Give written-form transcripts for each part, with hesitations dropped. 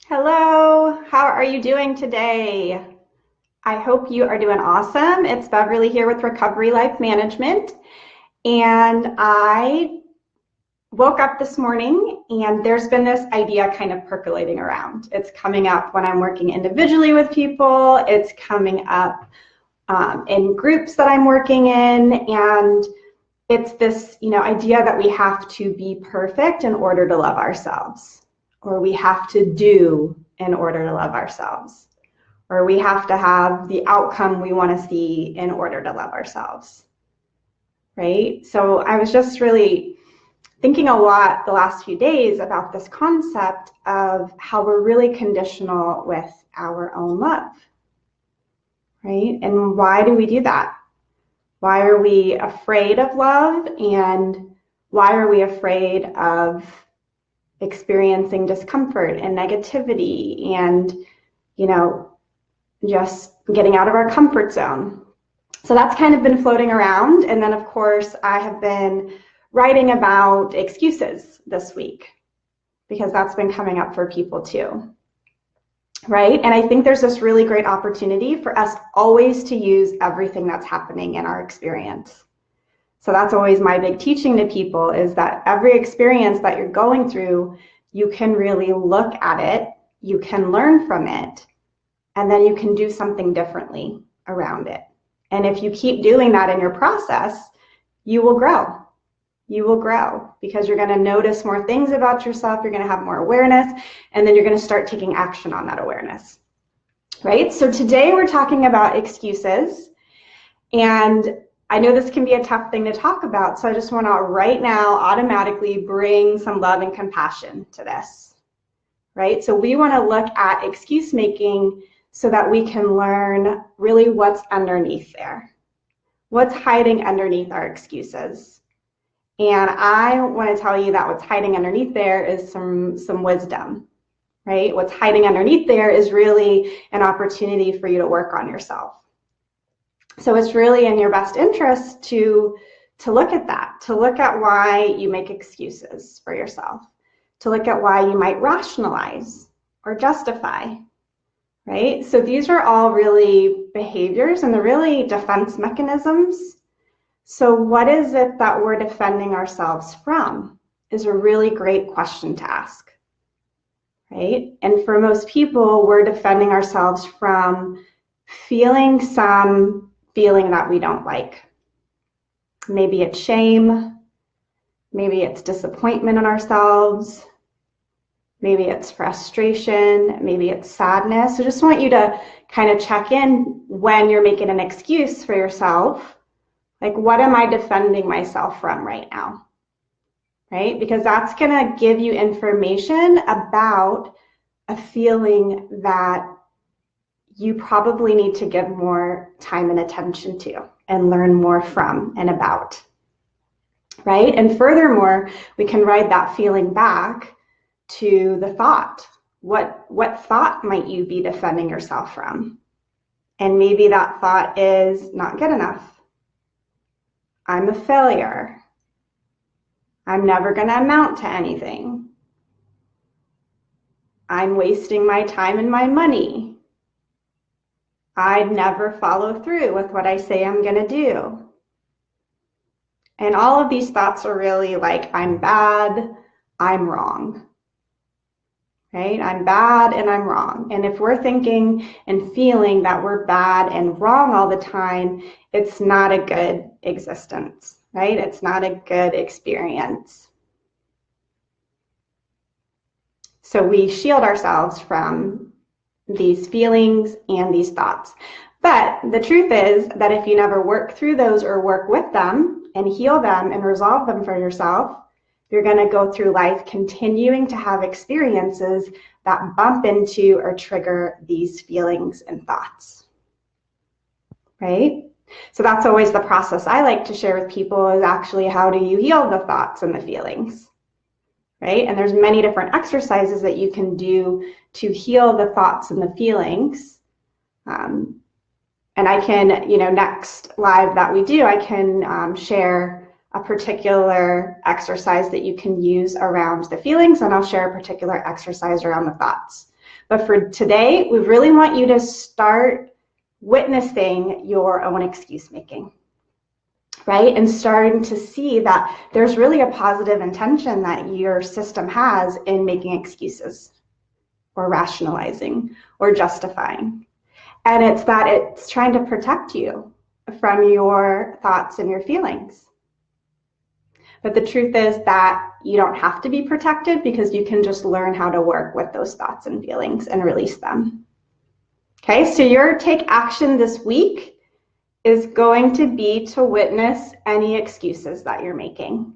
Hello, how are you doing today? I hope you are doing awesome. It's Beverly here with Recovery Life Management, and I woke up this morning and there's been this idea kind of percolating around. It's coming up when I'm working individually with people, it's coming up in groups that I'm working in, and it's this idea that we have to be perfect in order to love ourselves, or we have to do in order to love ourselves, or we have to have the outcome we want to see in order to love ourselves, right? So I was just really thinking a lot the last few days about this concept of how we're really conditional with our own love, right? And why do we do that? Why are we afraid of love, and why are we afraid of experiencing discomfort and negativity and, just getting out of our comfort zone? So that's kind of been floating around. And then, of course, I have been writing about excuses this week because that's been coming up for people too, right? And I think there's this really great opportunity for us always to use everything that's happening in our experience. So that's always my big teaching to people, is that every experience that you're going through, you can really look at it, you can learn from it, and then you can do something differently around it. And if you keep doing that in your process, you will grow. You will grow because you're going to notice more things about yourself, you're going to have more awareness, and then you're going to start taking action on that awareness, right? So today we're talking about excuses, and I know this can be a tough thing to talk about, so I just want to right now automatically bring some love and compassion to this, right? So we want to look at excuse making so that we can learn really what's underneath there. What's hiding underneath our excuses? And I want to tell you that what's hiding underneath there is some wisdom, right? What's hiding underneath there is really an opportunity for you to work on yourself. So it's really in your best interest to look at that, to look at why you make excuses for yourself, to look at why you might rationalize or justify, right? So these are all really behaviors and they're really defense mechanisms. So what is it that we're defending ourselves from is a really great question to ask, right? And for most people, we're defending ourselves from feeling some feeling that we don't like. Maybe it's shame, maybe it's disappointment in ourselves, maybe it's frustration, maybe it's sadness. So just want you to kind of check in when you're making an excuse for yourself. Like, what am I defending myself from right now, right? Because that's going to give you information about a feeling that you probably need to give more time and attention to and learn more from and about, right? And furthermore, we can ride that feeling back to the thought. What thought might you be defending yourself from? And maybe that thought is not good enough. I'm a failure. I'm never going to amount to anything. I'm wasting my time and my money. I'd never follow through with what I say I'm going to do. And all of these thoughts are really like, I'm bad, I'm wrong, right? I'm bad and I'm wrong. And if we're thinking and feeling that we're bad and wrong all the time, it's not a good existence, right? It's not a good experience. So we shield ourselves from these feelings and these thoughts. But the truth is that if you never work through those or work with them and heal them and resolve them for yourself, you're going to go through life continuing to have experiences that bump into or trigger these feelings and thoughts, right? So that's always the process I like to share with people, is actually, how do you heal the thoughts and the feelings, right? And there's many different exercises that you can do to heal the thoughts and the feelings. And I can, next live that we do, I can share a particular exercise that you can use around the feelings, and I'll share a particular exercise around the thoughts. But for today, we really want you to start witnessing your own excuse making, right? And starting to see that there's really a positive intention that your system has in making excuses or rationalizing or justifying. And it's that it's trying to protect you from your thoughts and your feelings. But the truth is that you don't have to be protected, because you can just learn how to work with those thoughts and feelings and release them. Okay, so your take action this week is going to be to witness any excuses that you're making,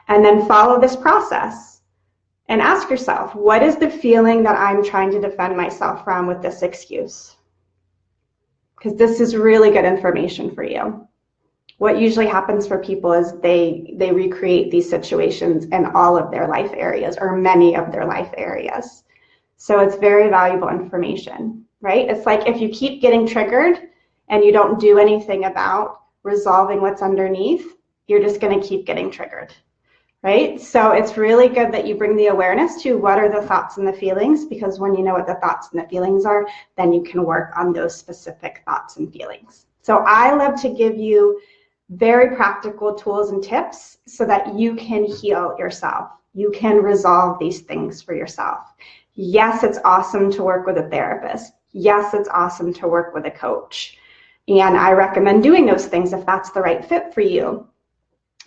and then follow this process and ask yourself, what is the feeling that I'm trying to defend myself from with this excuse? Because this is really good information for you. What usually happens for people is they recreate these situations in all of their life areas, or many of their life areas. So it's very valuable information, right? It's like if you keep getting triggered and you don't do anything about resolving what's underneath, you're just going to keep getting triggered, right? So it's really good that you bring the awareness to what are the thoughts and the feelings, because when you know what the thoughts and the feelings are, then you can work on those specific thoughts and feelings. So I love to give you very practical tools and tips so that you can heal yourself. You can resolve these things for yourself. Yes, it's awesome to work with a therapist. Yes, it's awesome to work with a coach. And I recommend doing those things if that's the right fit for you.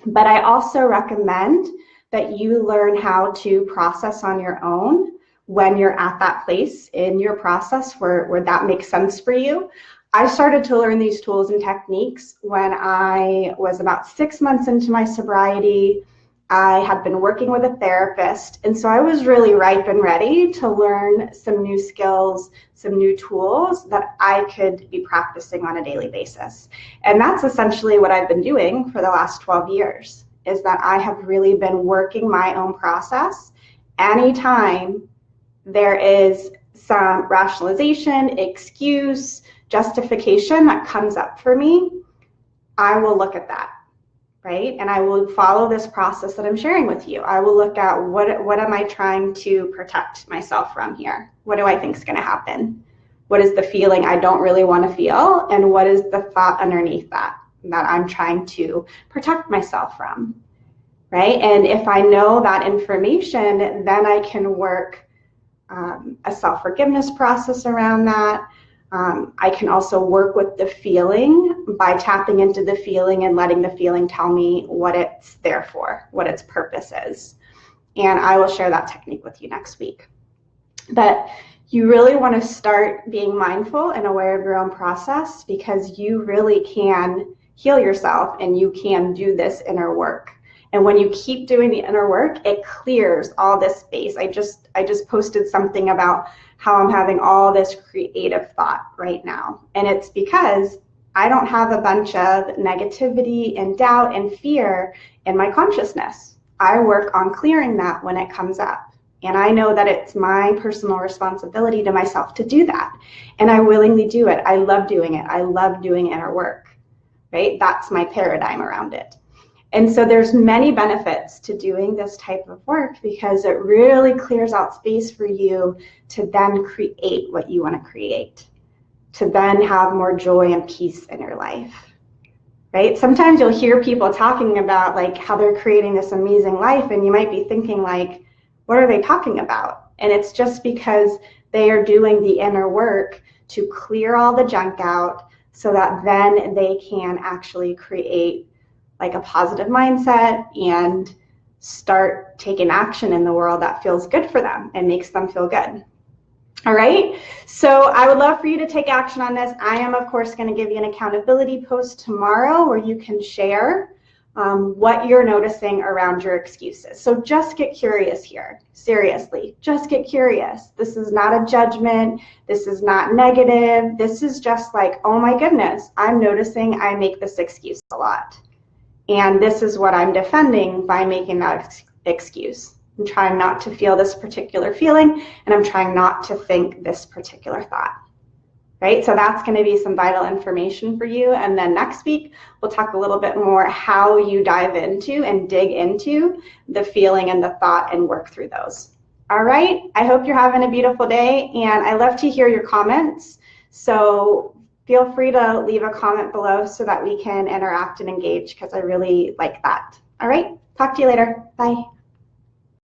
But I also recommend that you learn how to process on your own when you're at that place in your process where that makes sense for you. I started to learn these tools and techniques when I was about 6 months into my sobriety. I had been working with a therapist, and so I was really ripe and ready to learn some new skills, some new tools that I could be practicing on a daily basis. And that's essentially what I've been doing for the last 12 years, is that I have really been working my own process. Anytime there is some rationalization, excuse, justification that comes up for me, I will look at that, right? And I will follow this process that I'm sharing with you. I will look at what am I trying to protect myself from here? What do I think is going to happen? What is the feeling I don't really want to feel? And what is the thought underneath that I'm trying to protect myself from, right? And if I know that information, then I can work a self-forgiveness process around that. I can also work with the feeling by tapping into the feeling and letting the feeling tell me what it's there for, what its purpose is. And I will share that technique with you next week. But you really want to start being mindful and aware of your own process, because you really can heal yourself and you can do this inner work. And when you keep doing the inner work, it clears all this space. I just posted something about how I'm having all this creative thought right now. And it's because I don't have a bunch of negativity and doubt and fear in my consciousness. I work on clearing that when it comes up. And I know that it's my personal responsibility to myself to do that. And I willingly do it. I love doing it. I love doing inner work, right? That's my paradigm around it. And so there's many benefits to doing this type of work, because it really clears out space for you to then create what you want to create, to then have more joy and peace in your life, right? Sometimes you'll hear people talking about like how they're creating this amazing life, and you might be thinking like, what are they talking about? And it's just because they are doing the inner work to clear all the junk out so that then they can actually create like a positive mindset and start taking action in the world that feels good for them and makes them feel good. All right, so I would love for you to take action on this. I am, of course, going to give you an accountability post tomorrow where you can share what you're noticing around your excuses. So just get curious here. Seriously, just get curious. This is not a judgment. This is not negative. This is just like, oh my goodness, I'm noticing I make this excuse a lot. And this is what I'm defending by making that excuse. I'm trying not to feel this particular feeling, and I'm trying not to think this particular thought, right? So that's going to be some vital information for you. And then next week, we'll talk a little bit more how you dive into and dig into the feeling and the thought and work through those. All right, I hope you're having a beautiful day, and I love to hear your comments. So feel free to leave a comment below so that we can interact and engage, because I really like that. All right, talk to you later. Bye.